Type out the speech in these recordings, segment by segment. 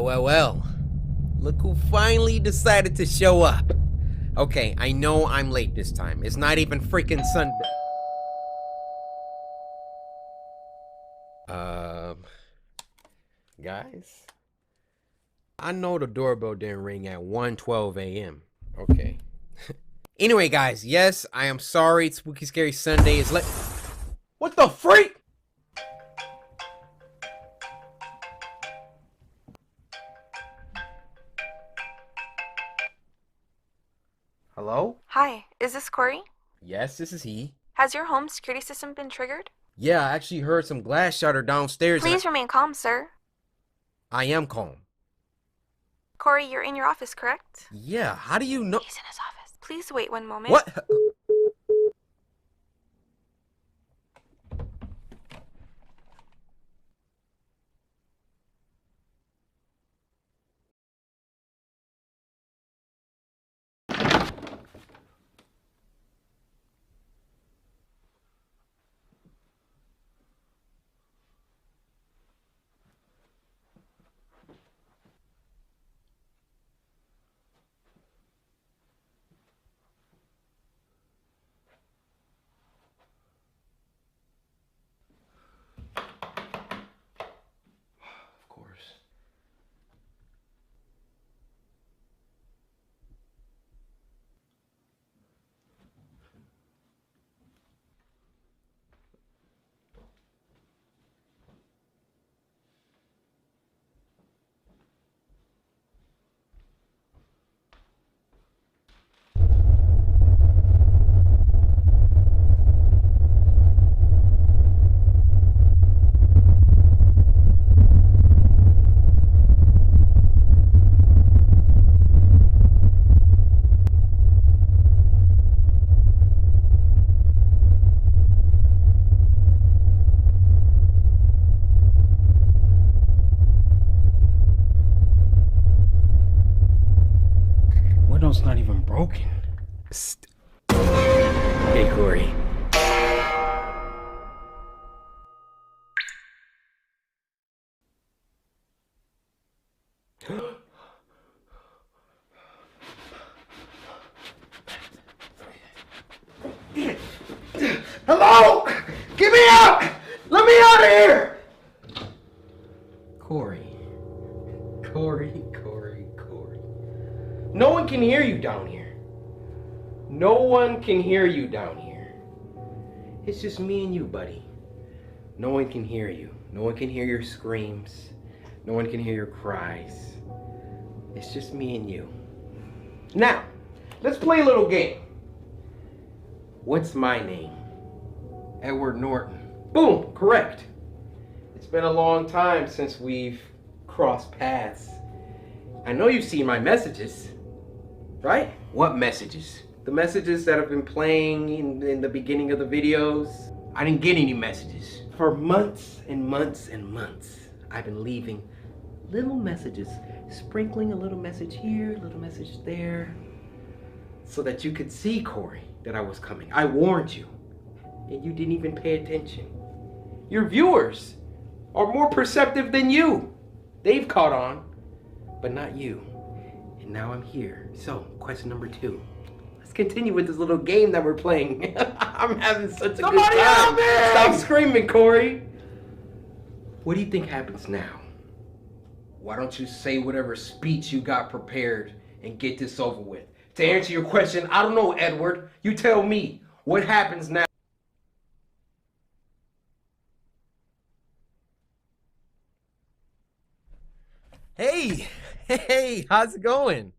Well. Look who finally decided to show up. Okay, I know I'm late this time. It's not even freaking Sunday. Guys? I know the doorbell didn't ring at 1:12 a.m. Okay. Anyway, guys, yes, I am sorry. Spooky Scary Sunday is What the freak? Hello? Hi, is this Corey? Yes, this is he. Has your home security system been triggered? Yeah, I actually heard some glass shatter downstairs. Please remain calm, sir. I am calm. Corey, you're in your office, correct? Yeah, how do you know? He's in his office. Please wait one moment. What? Of course. Window's not even broken. Hey, Corey. Hello! Get me out! Let me out of here! Corey. No one can hear you down here. No one can hear you down here. It's just me and you, buddy. No one can hear you. No one can hear your screams. No one can hear your cries. It's just me and you. Now, let's play a little game. What's my name? Edward Norton. Boom, correct. It's been a long time since we've crossed paths. I know you've seen my messages, right? What messages? The messages that have been playing in the beginning of the videos. I didn't get any messages. For months and months and months, I've been leaving little messages, sprinkling a little message here, a little message there, so that you could see, Corey, that I was coming. I warned you, and you didn't even pay attention. Your viewers are more perceptive than you. They've caught on, but not you. And now I'm here. So, question number 2. Let's continue with this little game that we're playing. I'm having such a good time. Help me! Stop screaming, Corey. What do you think happens now? Why don't you say whatever speech you got prepared and get this over with? To answer your question, I don't know, Edward. You tell me. What happens now? Hey, how's it going?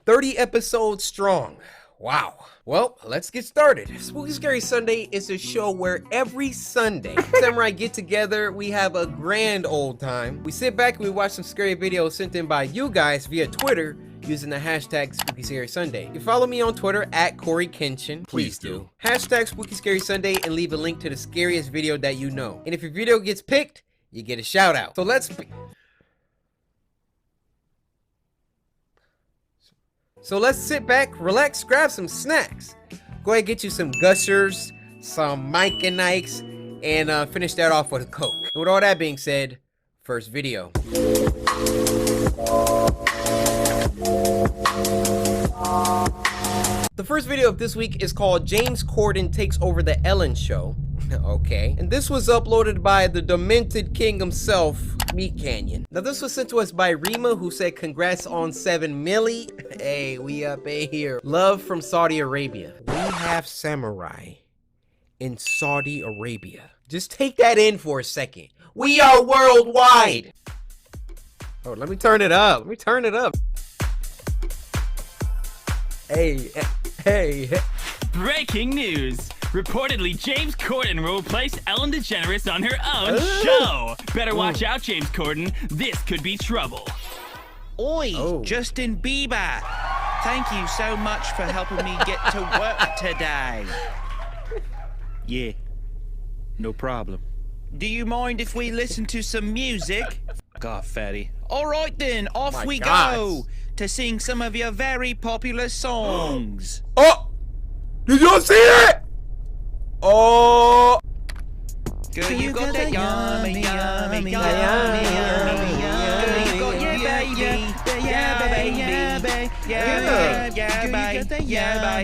30 episodes strong. Wow. Well, let's get started. Spooky Scary Sunday is a show where every Sunday, Samurai get together, we have a grand old time. We sit back and we watch some scary videos sent in by you guys via Twitter using the hashtag Spooky Scary Sunday. You follow me on Twitter at Corey Kenshin. Please do. Hashtag Spooky Scary Sunday and leave a link to the scariest video that you know. And if your video gets picked, you get a shout out. So let's sit back, relax, grab some snacks. Go ahead, get you some Gushers, some Mike and Ikes, and finish that off with a Coke. And with all that being said, first video. video of this week is called James Corden Takes Over the Ellen Show. Okay. And this was uploaded by the demented king himself, Meat Canyon. Now this was sent to us by Rima, who said congrats on 7 milli. Hey, we up in here. Love from Saudi Arabia. We have samurai in Saudi Arabia. Just take that in for a second. We are worldwide. Oh, let me turn it up. Let me turn it up. Hey. Breaking news. Reportedly, James Corden will replace Ellen DeGeneres on her own show. Better watch out, James Corden. This could be trouble. Oi, Justin Bieber. Thank you so much for helping me get to work today. Yeah, no problem. Do you mind if we listen to some music? God, fatty. All right then, off we go to sing some of your very popular songs. Oh! Did y'all see that? Oh! Girl, you got that yummy, yummy, yummy, yummy, yummy. Girl, you got yeah, baby, yeah, baby, yeah, baby, yeah,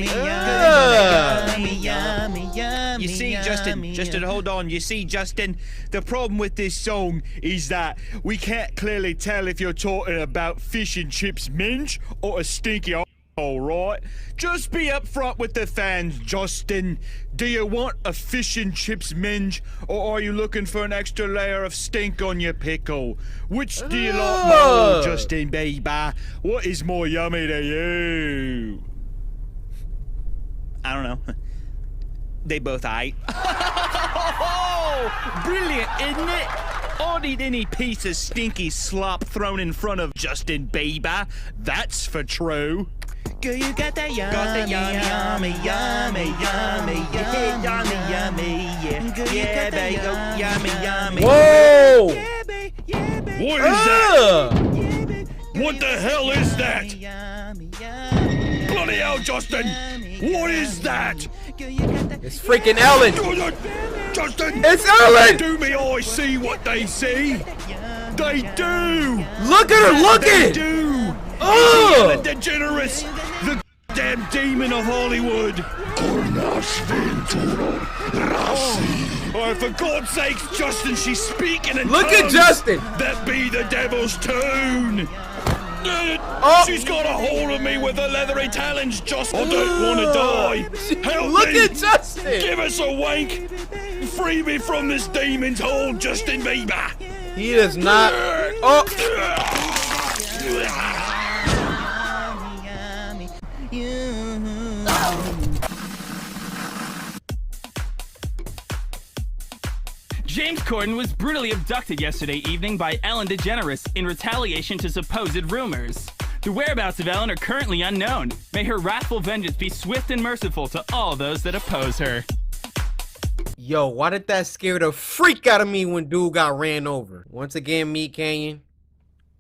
baby, yummy, yummy, yummy. You see, Justin, hold on. You see, Justin, the problem with this song is that we can't clearly tell if you're talking about fish and chips minge or a stinky all right, just be upfront with the fans, Justin. Do you want a fish and chips minge, or are you looking for an extra layer of stink on your pickle? Which do you like more, Justin Bieber? What is more yummy to you? I don't know. They both ate. Brilliant, isn't it? I'd eat any piece of stinky slop thrown in front of Justin Bieber. That's for true. Girl, you got that yummy, yummy, yummy, yummy, yummy, yummy, yeah. Yeah, baby, yummy, yummy. Whoa! Yeah, baby, yeah, baby. What is that? Yeah, baby. What the hell is that? Yummy, yummy, Bloody hell, Justin! What is that? It's freaking Ellen! Justin! It's Ellen! Do me I see what they see? They do! Look at her They looking! do! Oh! Ellen DeGeneres, the damn demon of Hollywood! Oh, for God's sakes, Justin, she's speaking in Look at tongues. Justin! That be the devil's tune! She's got a hold of me with her leathery talons, Justin. I don't want to die. Help Look me. at Justin! Give us a wank. Free me from this demon's hold, Justin Bieber. He does not. Oh! James Corden was brutally abducted yesterday evening by Ellen DeGeneres in retaliation to supposed rumors. The whereabouts of Ellen are currently unknown. May her wrathful vengeance be swift and merciful to all those that oppose her. Yo, why did that scare the freak out of me when dude got ran over? Once again, Meat Canyon,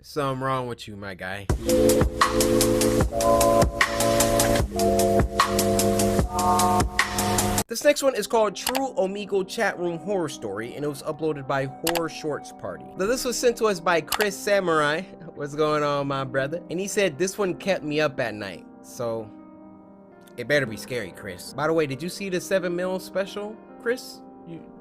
something wrong with you, my guy. This next one is called True Omegle Chat Room Horror Story, and it was uploaded by Horror Shorts Party. Now, this was sent to us by Chris Samurai. What's going on, my brother? And he said this one kept me up at night, so it better be scary, Chris. By the way, did you see the 7 mil special, Chris?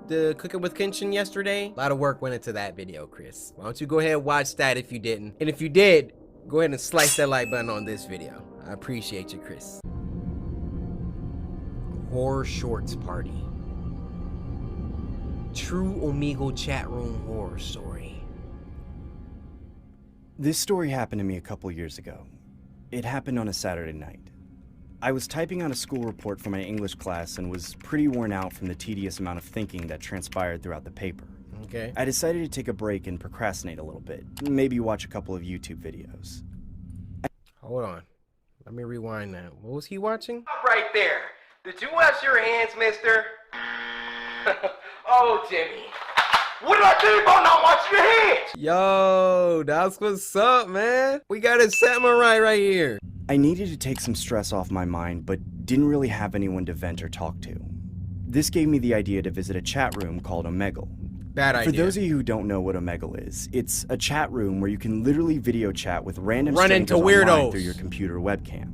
The Cooking with Kenshin yesterday? A lot of work went into that video, Chris. Why don't you go ahead and watch that if you didn't? And if you did, go ahead and slice that like button on this video. I appreciate you, Chris. Horror Shorts Party. True Omegle Chat Room Horror Story. This story happened to me a couple years ago. It happened on a Saturday night. I was typing out a school report for my English class and was pretty worn out from the tedious amount of thinking that transpired throughout the paper. Okay. I decided to take a break and procrastinate a little bit, maybe watch a couple of YouTube videos. Hold on. Let me rewind that. What was he watching? Right there. Did you wash your hands, mister? Oh, Jimmy. What did I do about not washing your hands? Yo, that's what's up, man. We got a samurai right here. I needed to take some stress off my mind, but didn't really have anyone to vent or talk to. This gave me the idea to visit a chat room called Omegle. Bad idea. For those of you who don't know what Omegle is, it's a chat room where you can literally video chat with random Run into strangers online weirdos through your computer webcam.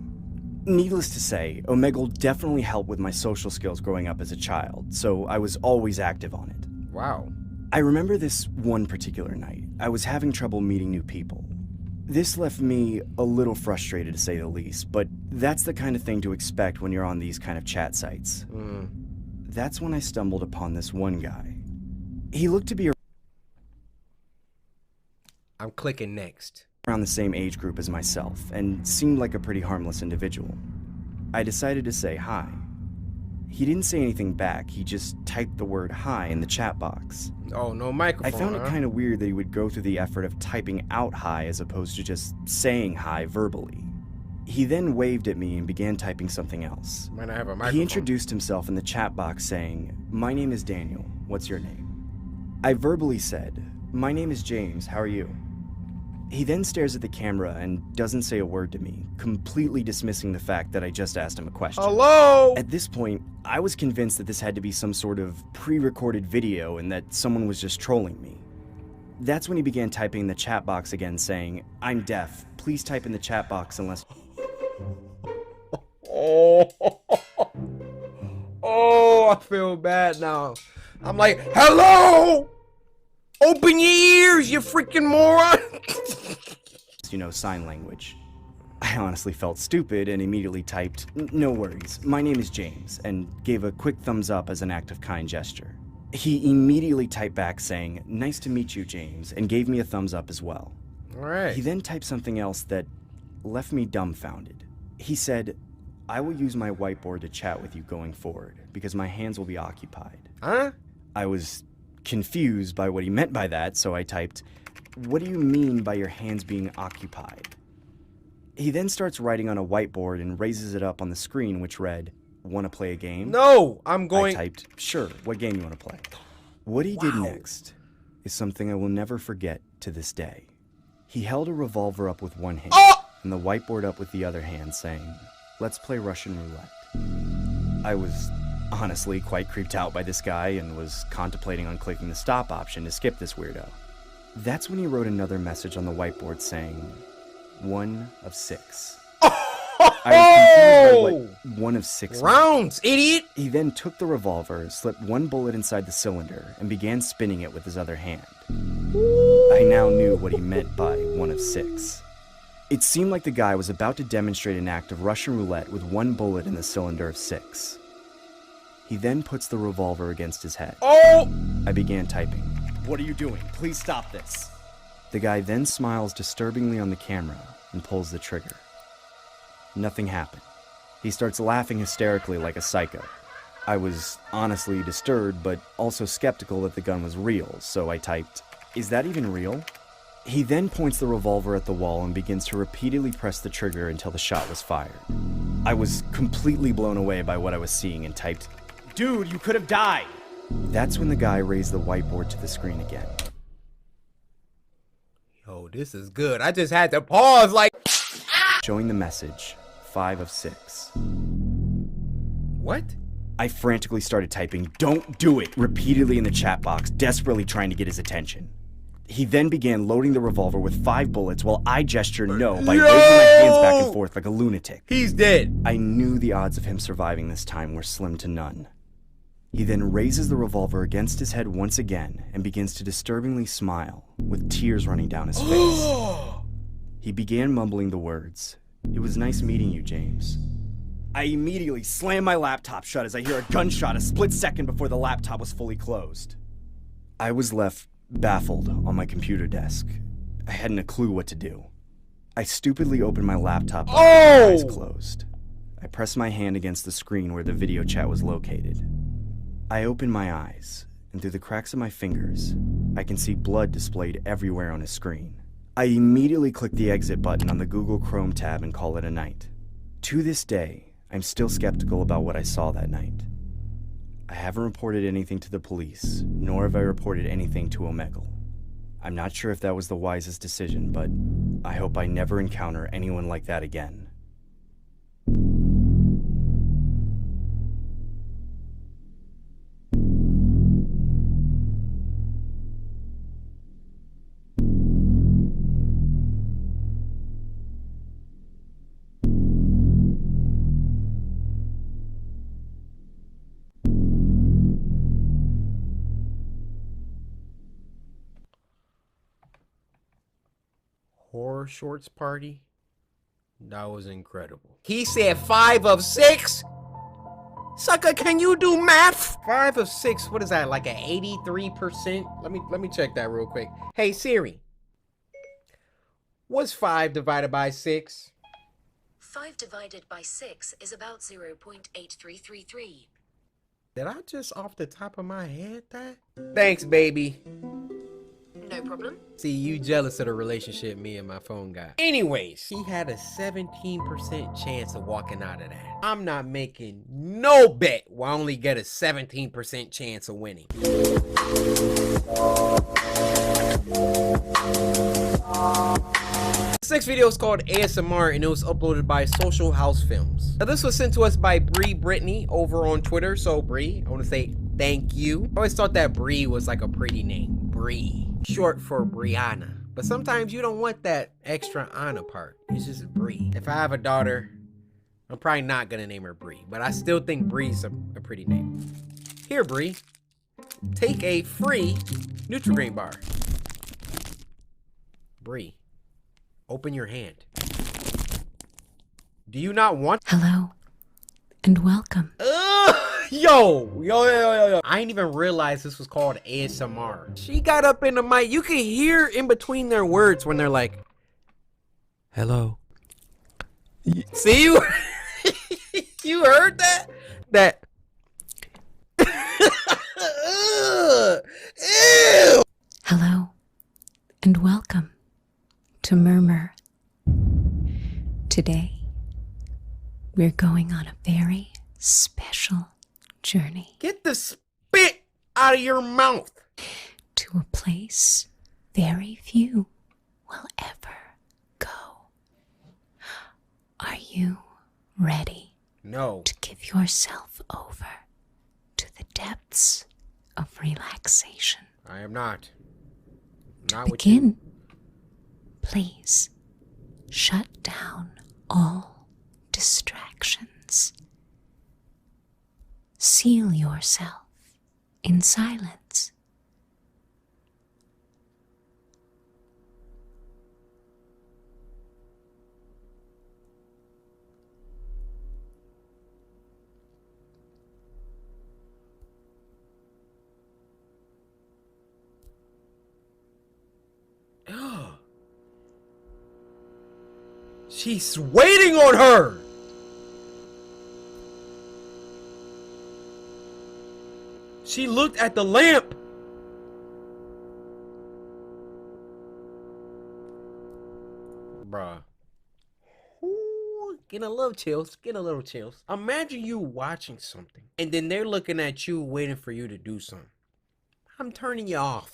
Needless to say, Omegle definitely helped with my social skills growing up as a child, so I was always active on it. Wow. I remember this one particular night. I was having trouble meeting new people. This left me a little frustrated, to say the least, but that's the kind of thing to expect when you're on these kind of chat sites. That's when I stumbled upon this one guy. He looked to be I'm clicking next. around the same age group as myself, and seemed like a pretty harmless individual. I decided to say hi. He didn't say anything back, he just typed the word hi in the chat box. Oh, no microphone. I found it kind of weird that he would go through the effort of typing out hi as opposed to just saying hi verbally. He then waved at me and began typing something else. Might not have a microphone. He introduced himself in the chat box saying, "My name is Daniel, what's your name?" I verbally said, "My name is James, how are you?" He then stares at the camera and doesn't say a word to me, completely dismissing the fact that I just asked him a question. Hello? At this point, I was convinced that this had to be some sort of pre-recorded video and that someone was just trolling me. That's when he began typing in the chat box again, saying, "I'm deaf, please type in the chat box unless..." Oh, I feel bad now. I'm like, hello? Open your ears, you freaking moron. You know, sign language. I honestly felt stupid and immediately typed, "No worries, my name is James," and gave a quick thumbs up as an act of kind gesture. He immediately typed back saying, "Nice to meet you, James," and gave me a thumbs up as well. All right. He then typed something else that left me dumbfounded. He said, "I will use my whiteboard to chat with you going forward, because my hands will be occupied." Huh? I was confused by what he meant by that, so I typed, "What do you mean by your hands being occupied?" He then starts writing on a whiteboard and raises it up on the screen, which read, "Want to play a game?" No, I'm going. I typed, "Sure, what game you want to play?" What he did next is something I will never forget to this day. He held a revolver up with one hand and the whiteboard up with the other hand, saying, "Let's play Russian roulette." I was honestly quite creeped out by this guy and was contemplating on clicking the stop option to skip this weirdo. That's when he wrote another message on the whiteboard saying, "1 of 6. I was confused by what 1 of 6 meant. Rounds, idiot. He then took the revolver, slipped one bullet inside the cylinder, and began spinning it with his other hand. I now knew what he meant by 1 of 6. It seemed like the guy was about to demonstrate an act of Russian roulette with one bullet in the cylinder of 6. He then puts the revolver against his head. Oh! I began typing, "What are you doing? Please stop this." The guy then smiles disturbingly on the camera and pulls the trigger. Nothing happened. He starts laughing hysterically like a psycho. I was honestly disturbed, but also skeptical that the gun was real, so I typed, "Is that even real?" He then points the revolver at the wall and begins to repeatedly press the trigger until the shot was fired. I was completely blown away by what I was seeing and typed, "Dude, you could have died!" That's when the guy raised the whiteboard to the screen again. Yo, this is good. I just had to pause like... Showing the message, 5 of 6. What? I frantically started typing, "Don't do it," repeatedly in the chat box, desperately trying to get his attention. He then began loading the revolver with 5 bullets while I gestured no by waving my hands back and forth like a lunatic. He's dead. I knew the odds of him surviving this time were slim to none. He then raises the revolver against his head once again and begins to disturbingly smile, with tears running down his face. He began mumbling the words, "It was nice meeting you, James." I immediately slammed my laptop shut as I hear a gunshot a split second before the laptop was fully closed. I was left baffled on my computer desk. I hadn't a clue what to do. I stupidly opened my laptop with my eyes closed. I pressed my hand against the screen where the video chat was located. I opened my eyes, and through the cracks of my fingers, I can see blood displayed everywhere on his screen. I immediately clicked the exit button on the Google Chrome tab and call it a night. To this day, I'm still skeptical about what I saw that night. I haven't reported anything to the police, nor have I reported anything to Omegle. I'm not sure if that was the wisest decision, but I hope I never encounter anyone like that again. first shorts party? That was incredible. He said 5 of 6? Sucker, can you do math? 5 of 6, what is that, like an 83%? Let me check that real quick. Hey Siri, what's 5 divided by 6? 5 divided by 6 is about 0.8333. Did I just off the top of my head that? Thanks, baby. No problem. See, you jealous of the relationship me and my phone got. Anyways, he had a 17% chance of walking out of that. I'm not making no bet where I only get a 17% chance of winning. This next video is called ASMR and it was uploaded by Social House Films. Now this was sent to us by Bree Brittany over on Twitter. So Bree, I want to say thank you. I always thought that Bree was like a pretty name. Bree, short for Brianna. But sometimes you don't want that extra Anna part. It's just Bree. If I have a daughter, I'm probably not gonna name her Bree, but I still think Bree's a pretty name. Here, Bree, take a free Nutri-Grain bar. Bree, open your hand. Do you not want? Hello, and welcome. Yo. I didn't even realize this was called ASMR. She got up in the mic. You can hear in between their words when they're like, hello. See you? You heard that? That. Ew. Hello, and welcome to Murmur. Today, we're going on a very special journey. Get the spit out of your mouth. To a place very few will ever go. Are you ready? No. To give yourself over to the depths of relaxation? I am not. Not with Begin. you. Please shut down all distractions. Seal yourself in silence. She's waiting on her. She looked at the lamp. Bruh. Ooh, getting a little chills. Getting a little chills. Imagine you watching something and then they're looking at you waiting for you to do something. I'm turning you off.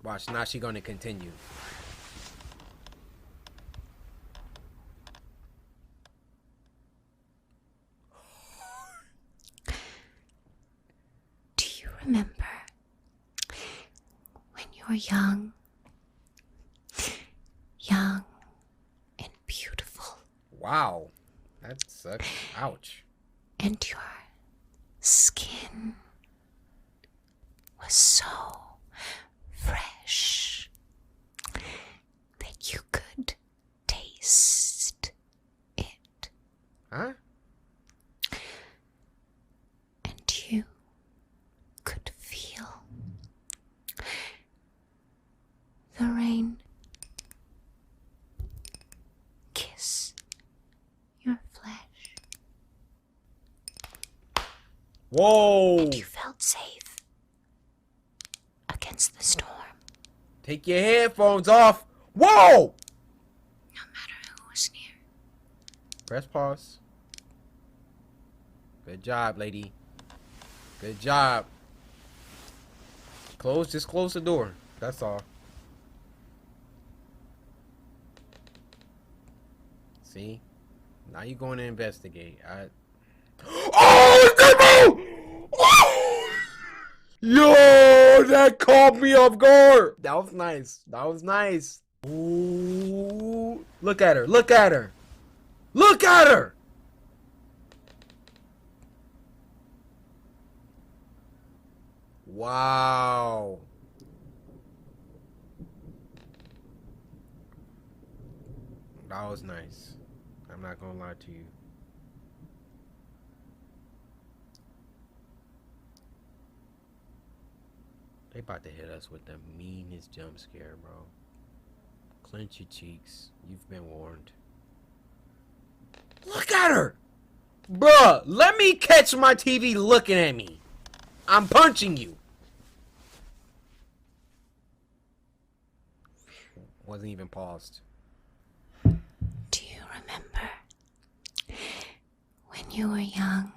Watch, now she's gonna continue. Do you remember when you were young and beautiful? Wow, that sucks. Ouch. And your skin was so fresh that you could taste it. Huh? And you could feel the rain kiss your flesh. Whoa! And you felt safe against the storm. Take your headphones off. Whoa! No matter who was near. Press pause. Good job, lady. Good job. Just close the door. That's all. See? Now you're going to investigate. Oh, yo, that caught me off guard. That was nice. That was nice. Ooh, look at her. Look at her. Look at her. Wow. That was nice. I'm not gonna lie to you. They about to hit us with the meanest jump scare, bro. Clench your cheeks. You've been warned. Look at her! Bruh, let me catch my TV looking at me. I'm punching you. Wasn't even paused. Do you remember when you were young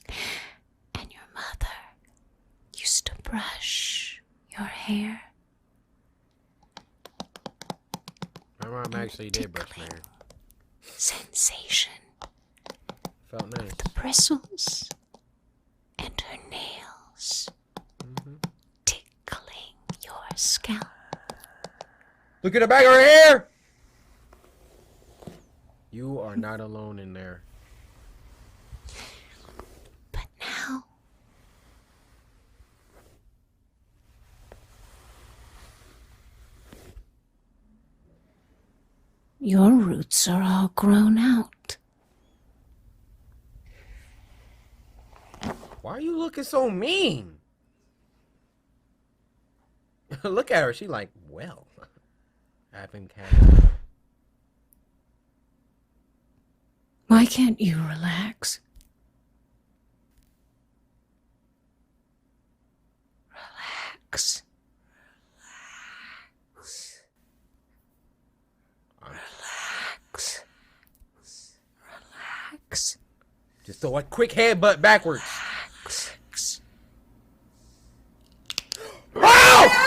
and your mother used to brush your hair? My mom actually did brush my hair. Sensation Felt nice. of the bristles and her nails tickling your scalp. Look at the back of her hair! You are not alone in there. But now, your roots are all grown out. Why are you looking so mean? Look at her. She like, well, having cat. Why can't you relax? Relax. Relax. Relax. Just throw a quick headbutt backwards. Relax.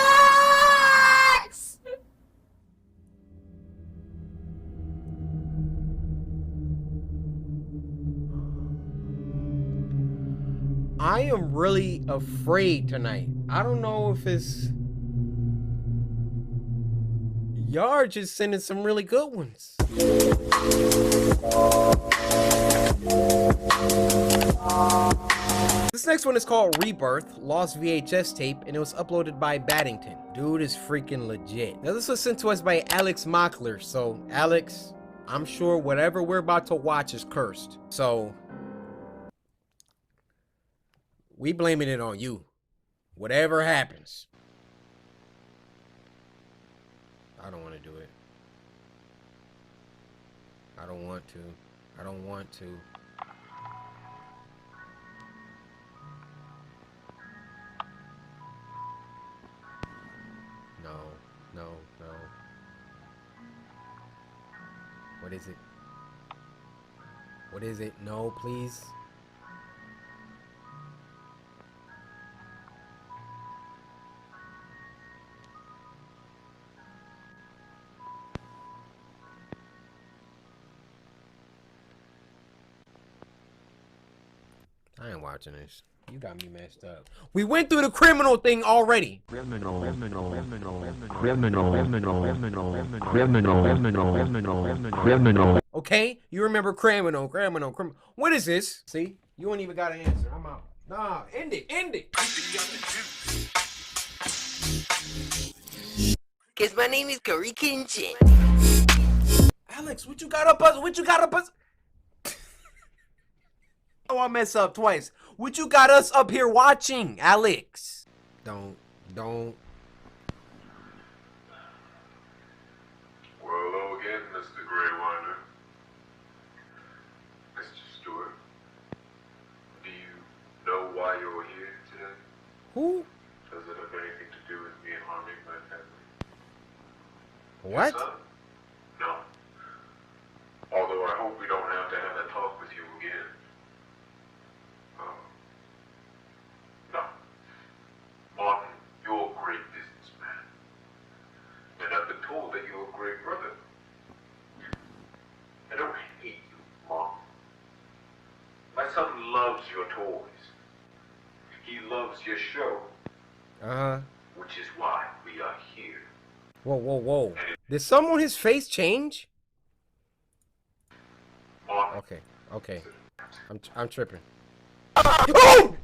I am really afraid tonight. I don't know if it's... Y'all are just sending some really good ones. This next one is called Rebirth, lost VHS tape, and it was uploaded by Baddington. Dude is freaking legit. Now this was sent to us by Alex Mockler, so Alex, I'm sure whatever we're about to watch is cursed. So, we blaming it on you. Whatever happens. I don't want to do it. I don't want to. I don't want to. No, no, no. What is it? What is it? No, please. I ain't watching this. You got me messed up. We went through the criminal thing already. Okay? You remember criminal. What is this? See? You ain't even got an answer. I'm out. Nah, end it. End it. Cause my name is Corey Kinchin. Alex, what you got up us? What you got up us? Oh, I mess up twice. What you got us up here watching, Alex? Don't. Well, hello again, Mr. Greywinder. Mr. Stewart, do you know why you're here today? Who? Does it have anything to do with me harming my family? What? Yes, no. Although I hope we don't have to have that talk with you again. No. Martin, you're a great businessman. And I've been told that you're a great brother. I don't hate you, Martin. My son loves your toys. He loves your show. Which is why we are here. Whoa, whoa, whoa. Did some on his face change? Martin, Okay. I'm tripping. Oh!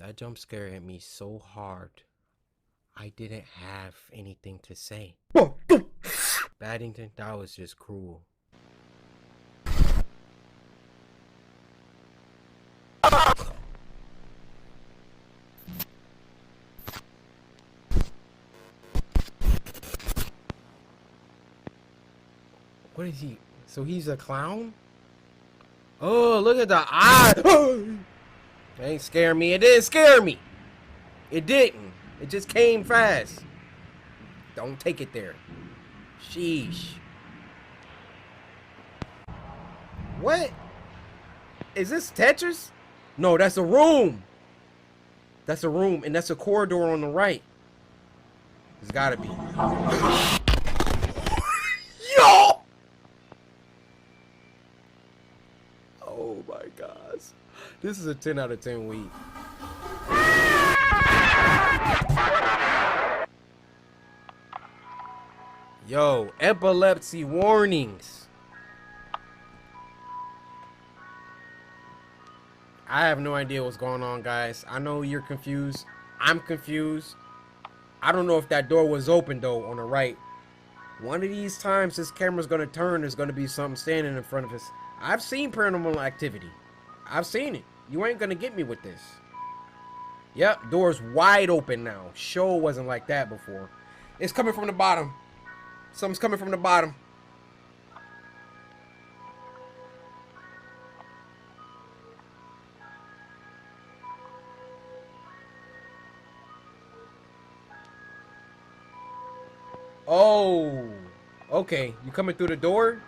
That jump scare hit me so hard. I didn't have anything to say. Baddington, that was just cruel. What is he? So he's a clown? Oh, look at the eye. That ain't scare me. It didn't scare me. It didn't. It just came fast. Don't take it there. Sheesh. What? Is this Tetris? No, that's a room. That's a room, and that's a corridor on the right. It's gotta be. Yo! Oh my gosh. This is a 10 out of 10 week. Yo, epilepsy warnings. I have no idea what's going on, guys. I know you're confused. I'm confused. I don't know if that door was open though on the right. One of these times this camera's gonna turn, there's gonna be something standing in front of us. I've seen Paranormal Activity. I've seen it. You ain't gonna get me with this. Yep, door's wide open now. Show wasn't like that before. It's coming from the bottom. Something's coming from the bottom. Oh, okay. You coming through the door?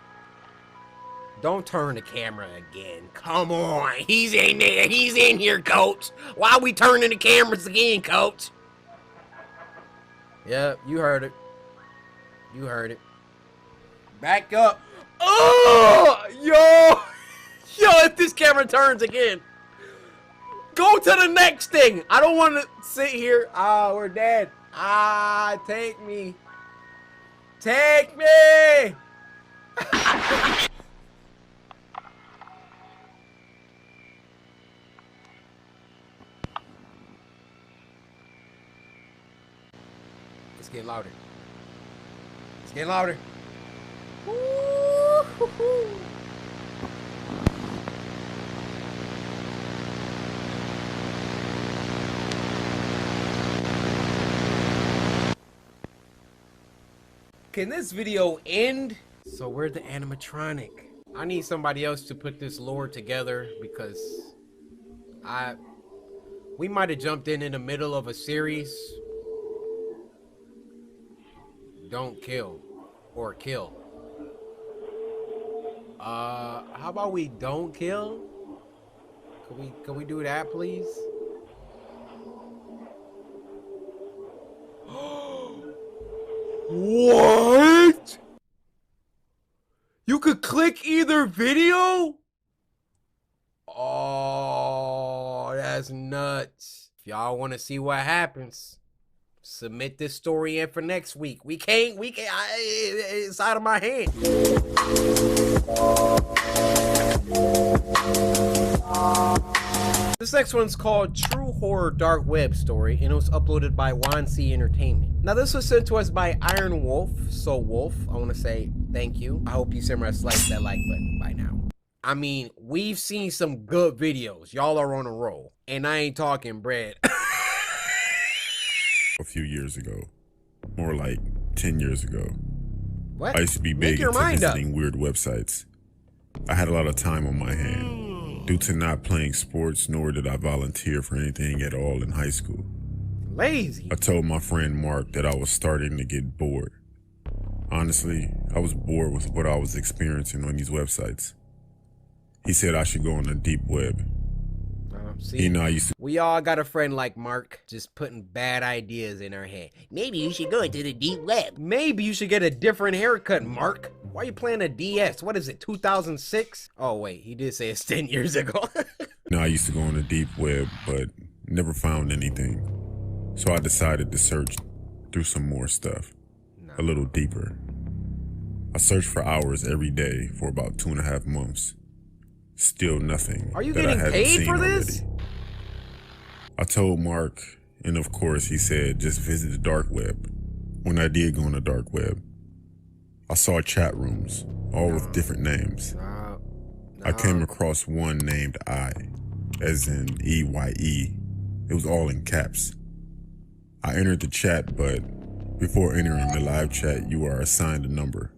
Don't turn the camera again. Come on. He's in there. He's in here, coach. Why are we turning the cameras again, coach? Yep, you heard it. You heard it. Back up. Oh, yo. Yo, if this camera turns again. Go to the next thing. I don't want to sit here. Ah, we're dead. Ah, take me. Take me. It's getting louder. It's getting louder. Woo-hoo-hoo. Can this video end? So where's the animatronic? I need somebody else to put this lore together because we might have jumped in the middle of a series. Don't kill or kill. How about we don't kill? Can we do that, please? What? You could click either video? Oh, that's nuts. If y'all want to see what happens, submit this story in for next week. We can't, it's out of my hand. This next one's called True Horror Dark Web Story, and it was uploaded by YC Entertainment. Now, this was sent to us by Iron Wolf. So, Wolf, I want to say thank you. I hope you slice that like button by now. I mean, we've seen some good videos. Y'all are on a roll, and I ain't talking bread. A few years ago, more like 10 years ago. What? I used to be big into visiting weird websites. I had a lot of time on my hand. Due to not playing sports, nor did I volunteer for anything at all in high school. Lazy. I told my friend Mark that I was starting to get bored. Honestly, I was bored with what I was experiencing on these websites. He said I should go on the deep web. See, you know, we all got a friend like Mark, just putting bad ideas in our head. Maybe you should go into the deep web. Maybe you should get a different haircut, Mark. Why are you playing a DS? What is it, 2006? Oh, wait, he did say it's 10 years ago. No, I used to go on the deep web, but never found anything. So I decided to search through some more stuff, a little deeper. I searched for hours every day for about 2.5 months. Still nothing. Are you getting paid for this? I told Mark, and of course he said just visit the dark web. When I did go on the dark web, I saw chat rooms, all with different names. I came across one named I, as in E-Y-E. It was all in caps. I entered the chat, but before entering the live chat, you are assigned a number.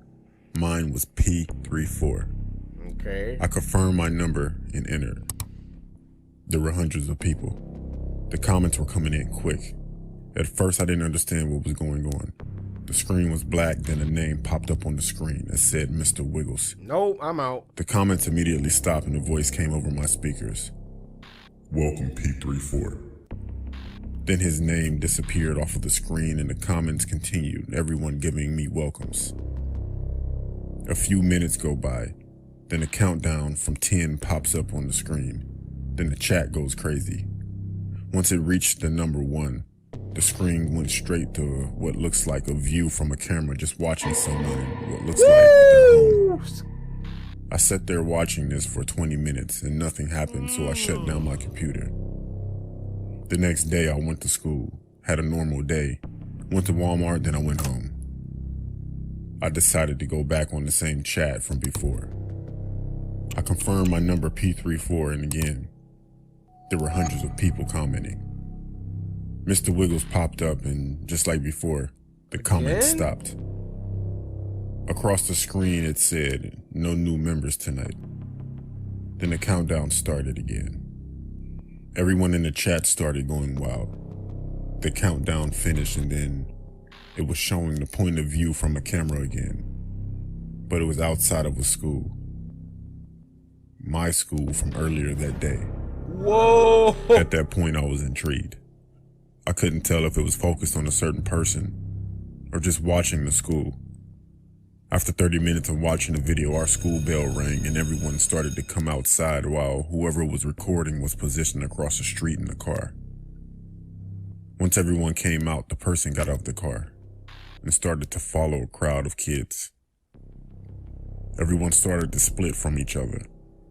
Mine was P34. Okay. I confirmed my number and entered. There were hundreds of people. The comments were coming in quick. At first, I didn't understand what was going on. The screen was black, then a name popped up on the screen that said Mr. Wiggles. Nope, I'm out. The comments immediately stopped and a voice came over my speakers. Welcome, P34. Then his name disappeared off of the screen and the comments continued, everyone giving me welcomes. A few minutes go by, then a countdown from 10 pops up on the screen. Then the chat goes crazy. Once it reached the number 1, the screen went straight to what looks like a view from a camera just watching someone in what looks like their home. I sat there watching this for 20 minutes and nothing happened, so I shut down my computer. The next day I went to school, had a normal day, went to Walmart, then I went home. I decided to go back on the same chat from before. I confirmed my number P34 and again, there were hundreds of people commenting. Mr. Wiggles popped up and just like before, the comments stopped. Across the screen it said, no new members tonight. Then the countdown started again. Everyone in the chat started going wild. The countdown finished and then it was showing the point of view from a camera again. But it was outside of a school. My school from earlier that day. Whoa! At that point I was intrigued. I couldn't tell if it was focused on a certain person or just watching the school. After 30 minutes of watching the video, our school bell rang and everyone started to come outside while whoever was recording was positioned across the street in the car. Once everyone came out, the person got out of the car and started to follow a crowd of kids. Everyone started to split from each other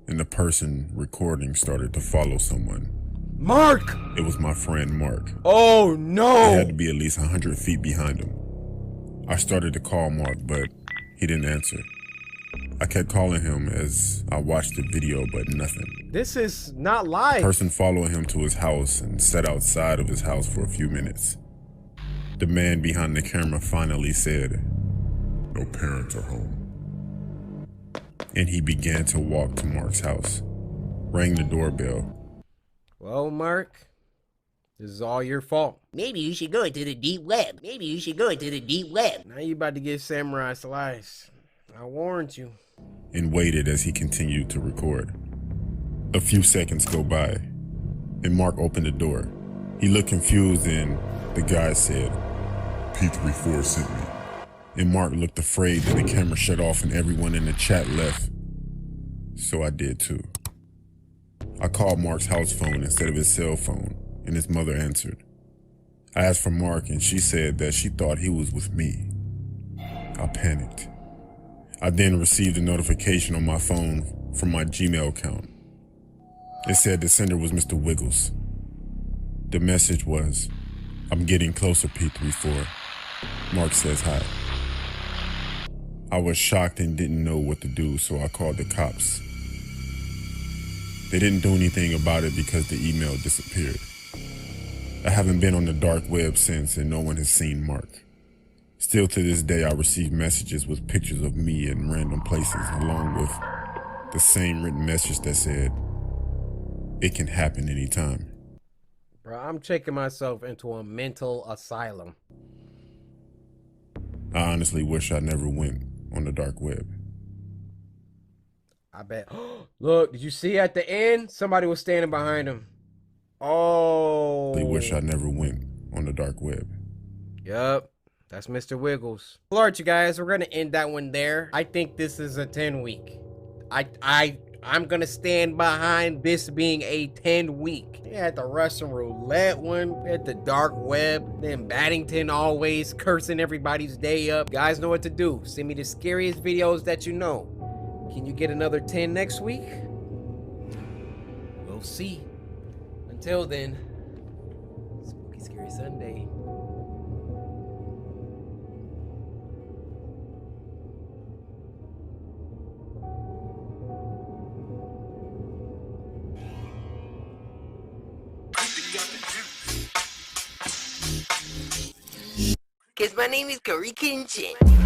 and the person recording started to follow someone. Mark! It was my friend Mark. Oh no! I had to be at least 100 feet behind him. I started to call Mark, but he didn't answer. I kept calling him as I watched the video, but nothing. This is not live. The person followed him to his house and sat outside of his house for a few minutes. The man behind the camera finally said, "No parents are home." And he began to walk to Mark's house, rang the doorbell. Well, Mark, this is all your fault. Maybe you should go into the deep web. Maybe you should go into the deep web. Now you about to get samurai slice. I warned you. And waited as he continued to record. A few seconds go by, and Mark opened the door. He looked confused and the guy said, "P34 sent me." And Mark looked afraid that the camera shut off and everyone in the chat left. So I did too. I called Mark's house phone instead of his cell phone, and his mother answered. I asked for Mark, and she said that she thought he was with me. I panicked. I then received a notification on my phone from my Gmail account. It said the sender was Mr. Wiggles. The message was, "I'm getting closer, P34. Mark says hi." I was shocked and didn't know what to do, so I called the cops. They didn't do anything about it because the email disappeared. I haven't been on the dark web since and no one has seen Mark. Still to this day I receive messages with pictures of me in random places along with the same written message that said, "It can happen anytime." Bro, I'm checking myself into a mental asylum. I honestly wish I never went on the dark web. I bet. Look, did you see at the end? Somebody was standing behind him. Oh. I wish I never went on the dark web. Yup. That's Mr. Wiggles. All right, you guys, we're going to end that one there. I think this is a 10-week. I'm going to stand behind this being a 10-week. We had the Russian roulette one, we had the dark web, then Baddington always cursing everybody's day up. You guys know what to do. Send me the scariest videos that you know. Can you get another 10 next week? We'll see. Until then, every Sunday. Cause my name is Corey Kinchin.